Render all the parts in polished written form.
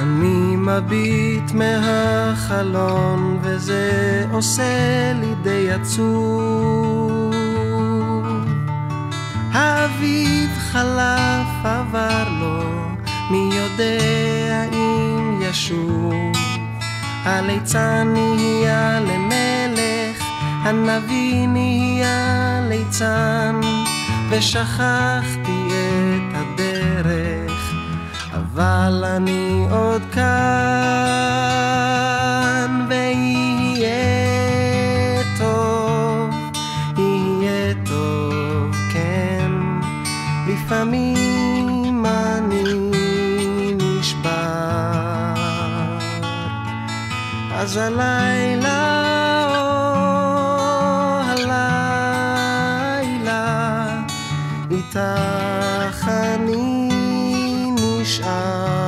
אני מביט מהחלון וזה עושה לי די עצוב. האביב חלף עבר לו, מי יודע אם ישוב. הליצן נהיה למלך, הנביא נהיה ליצן, ושכחתי את הדרך, אבל אני עוד כאן. ויהיה טוב, יהיה טוב, כן, לפעמים אני נשבר. אז הלילה, הלילה, איתך אני נשאר.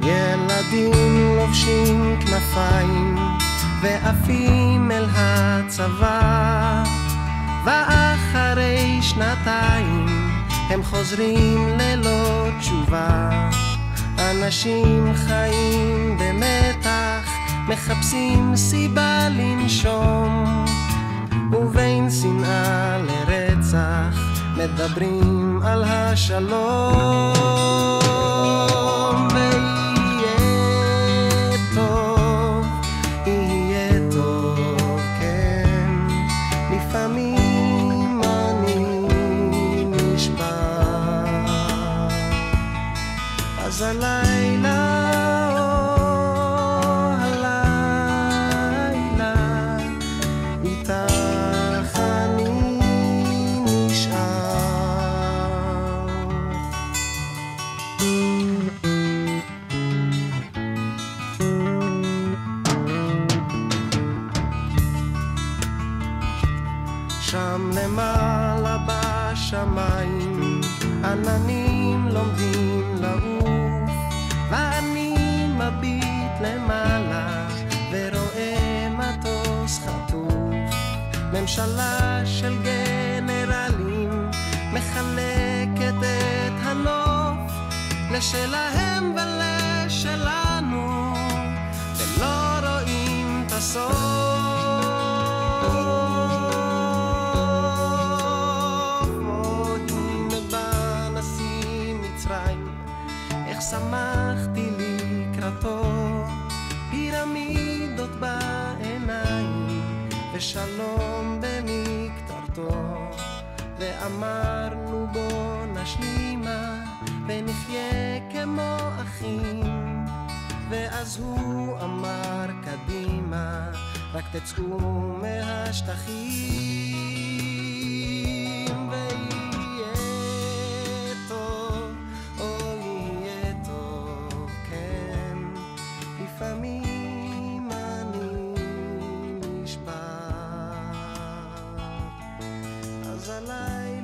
ילדים לובשים כנפיים ועפים אל הצבא, ואחרי שנתיים הם חוזרים ללא תשובה. אנשים חיים במתח, מחפשים סיבה לנשום, ובין שנאה לרצח מדברים על השלום. ויהיה טוב, יהיה טוב, כן, לפעמים אני נשבר. אז הלילה, שם למעלה בשמיים עננים לומדים לעוף, ואני מביט למעלה ורואה מטוס חטוף. ממשלה של גנרלים מחלקת את הנוף לשלהם ולשלנו, ולא רואים את הסוף. שמחתי לקראתו, פירמידות בעיניים ושלום במקטרתו, ואמרנו בוא נשלימה ונחיה כמו אחים. ואז הוא אמר קדימה, רק תצאו מהשטחים. ויהיה טוב, לפעמים אני נשבר. אז הלילה